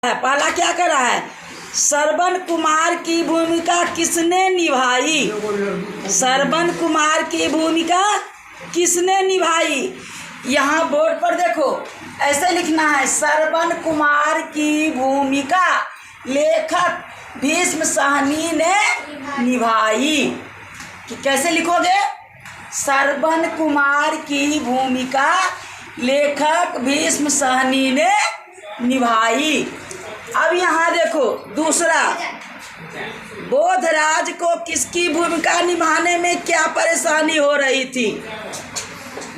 पहला क्या कर रहा है, श्रवण कुमार की भूमिका किसने निभाई। श्रवण कुमार की भूमिका किसने निभाई। यहाँ बोर्ड पर देखो ऐसे लिखना है, श्रवण कुमार की भूमिका लेखक भीष्म साहनी ने निभाई। कि कैसे लिखोगे, श्रवण कुमार की भूमिका लेखक भीष्म साहनी ने निभाई। अब यहाँ देखो दूसरा, बोधराज को किसकी भूमिका निभाने में क्या परेशानी हो रही थी।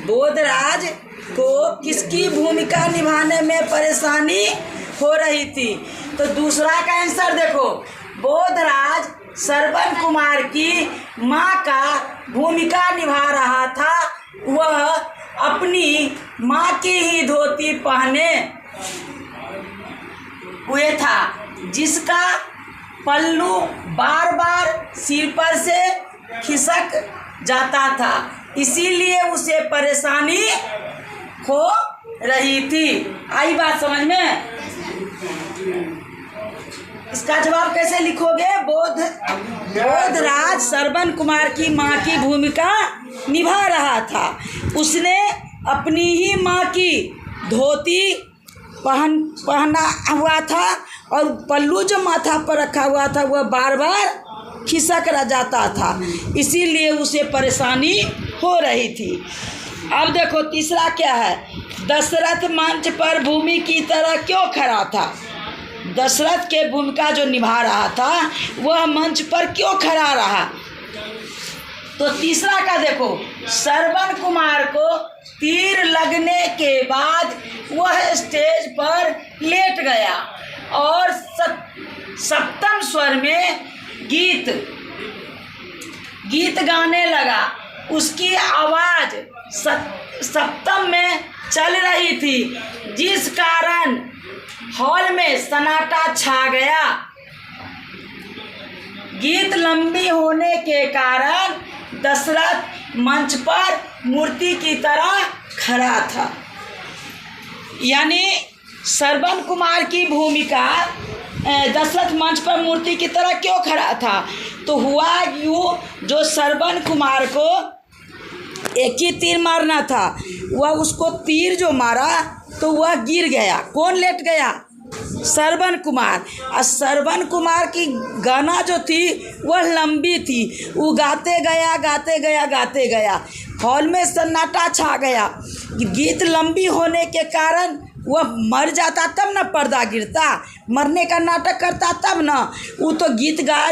बोधराज को किसकी भूमिका निभाने में परेशानी हो रही थी। तो दूसरा का आंसर देखो, बोधराज श्रवण कुमार की माँ का भूमिका निभा रहा था। वह अपनी माँ की ही धोती पहने हुए था, जिसका पल्लू बार बार सिर पर से खिसक जाता था, इसीलिए उसे परेशानी हो रही थी। आई बात समझ में। इसका जवाब कैसे लिखोगे, बोधराज श्रवण कुमार की माँ की भूमिका निभा रहा था। उसने अपनी ही माँ की धोती पहना हुआ था और पल्लू जो माथा पर रखा हुआ था वह बार बार खिसक जाता था, इसीलिए उसे परेशानी हो रही थी। अब देखो तीसरा क्या है, दशरथ मंच पर भूमि की तरह क्यों खड़ा था। दशरथ के भूमिका जो निभा रहा था वह मंच पर क्यों खड़ा रहा। तो तीसरा का देखो, श्रवण कुमार को तीर लगने के बाद वह स्टेज पर लेट गया और सप्तम स्वर में गीत गाने लगा। उसकी आवाज़ सप्तम में चल रही थी, जिस कारण हॉल में सन्नाटा छा गया। गीत लंबी होने के कारण दशरथ मंच पर मूर्ति की तरह खड़ा था। यानी श्रवण कुमार की भूमिका दशरथ मंच पर मूर्ति की तरह क्यों खड़ा था। तो हुआ यूँ, जो श्रवण कुमार को एक ही तीर मारना था, वह उसको तीर जो मारा तो वह गिर गया। कौन लेट गया, श्रवण कुमार। और श्रवण कुमार की गाना जो थी वह लंबी थी, वो गाते गया, हॉल में सन्नाटा छा गया। गीत लंबी होने के कारण वह मर जाता तब न पर्दा गिरता, मरने का नाटक करता तब न। वो तो गीत गाया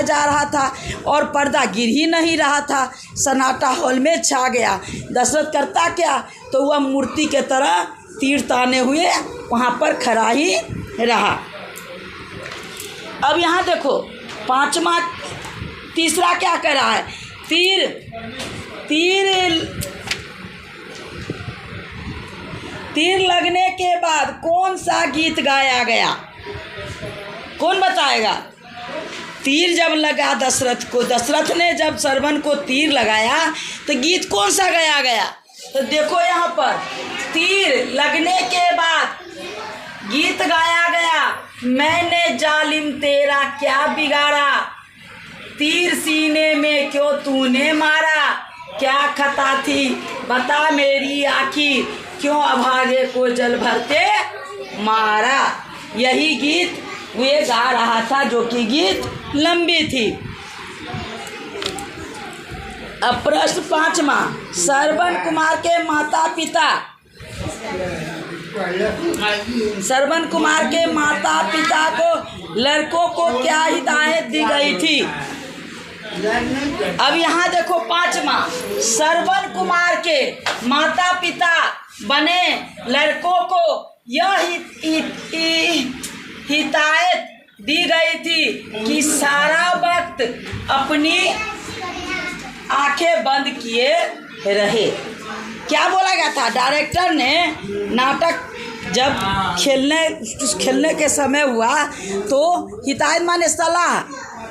जा रहा था और पर्दा गिर ही नहीं रहा था, सन्नाटा हॉल में छा गया। दशरथ करता क्या, तो वह मूर्ति के तरह तीर ताने हुए वहाँ पर खड़ा ही रहा। अब यहाँ देखो तीसरा क्या कर रहा है, तीर लगने के बाद कौन सा गीत गाया गया, कौन बताएगा। तीर जब लगा दशरथ ने जब श्रवण को तीर लगाया तो गीत कौन सा गाया गया। तो देखो यहाँ पर तीर लगने के बाद गीत गाया गया, मैंने जालिम तेरा क्या बिगाड़ा, तीर सीने में क्यों तूने मारा, क्या खता थी बता मेरी आखिर, क्यों अभागे को जल भरते मारा। यही गीत वे गा रहा था, जो कि गीत लंबी थी। अब प्रश्न 5वां, श्रवण कुमार के माता पिता को लड़कों को क्या हिदायत दी गई थी। अब यहाँ देखो 5वां, श्रवण कुमार के माता पिता बने लड़कों को यह हिदायत दी गई थी कि सारा वक्त अपनी आंखें बंद किए रहे। क्या बोला गया था, डायरेक्टर ने नाटक जब खेलने के समय हुआ तो हिदायत माने सलाह,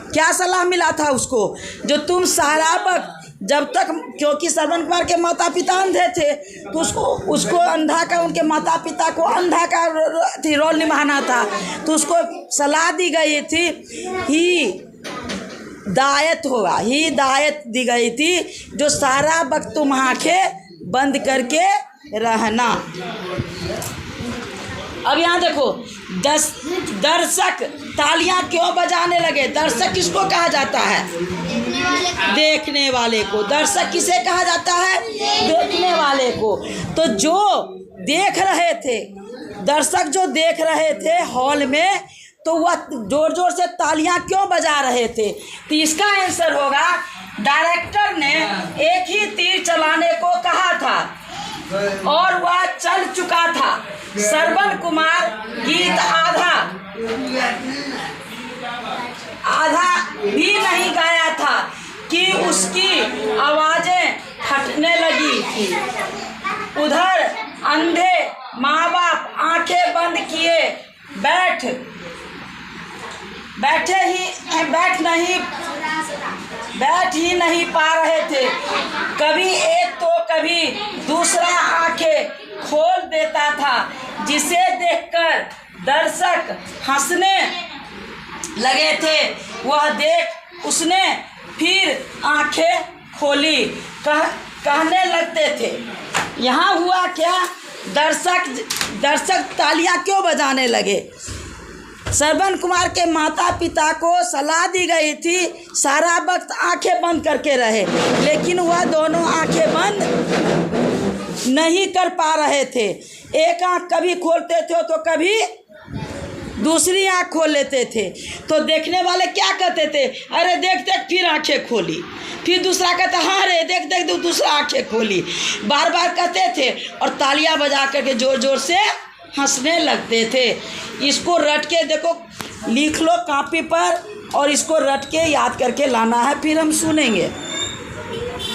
क्या सलाह मिला था उसको, जो तुम सारा वक्त जब तक, क्योंकि श्रवण कुमार के माता पिता अंधे थे तो उसको अंधा का, उनके माता पिता को अंधा का रोल निभाना था। तो उसको सलाह दी गई थी, हिदायत दी गई थी, जो सारा वक्त तुम आंखें बंद करके रहना। अब यहाँ देखो, दर्शक तालियां क्यों बजाने लगे? दर्शक किसको कहा जाता है? देखने वाले को। दर्शक किसे कहा जाता है? देखने वाले को। तो जो देख रहे थे, दर्शक जो देख रहे थे हॉल में, तो वह जोर जोर से तालियां क्यों बजा रहे थे? तो इसका आंसर होगा, डायरेक्टर ने एक ही तीर चलाने को कहा था और वह चल चुका था। श्रवण कुमार गीत आधा भी नहीं गाया था कि उसकी आवाजें फटने लगी थी। उधर अंधे माँ बाप आंखें बंद किए बैठ ही नहीं पा रहे थे। कभी एक तो कभी दूसरा आंखें खोल देता था, जिसे देखकर दर्शक हंसने लगे थे। वह देख उसने फिर आंखें खोली, कहने लगते थे। यहाँ हुआ क्या? दर्शक तालियां क्यों बजाने लगे? श्रवण कुमार के माता पिता को सलाह दी गई थी सारा वक्त आंखें बंद करके रहे, लेकिन वह दोनों आंखें बंद नहीं कर पा रहे थे। एक आंख कभी खोलते थे तो कभी दूसरी आंख खोल लेते थे। तो देखने वाले क्या कहते थे? अरे देख देख, फिर आंखें खोली। फिर दूसरा कहता, हाँ रे देख देख, दूसरा आंखें खोली। बार बार कहते थे और तालियां बजा करके जोर जोर से हंसने लगते थे। इसको रट के देखो, लिख लो कॉपी पर और इसको रट के याद करके लाना है, फिर हम सुनेंगे।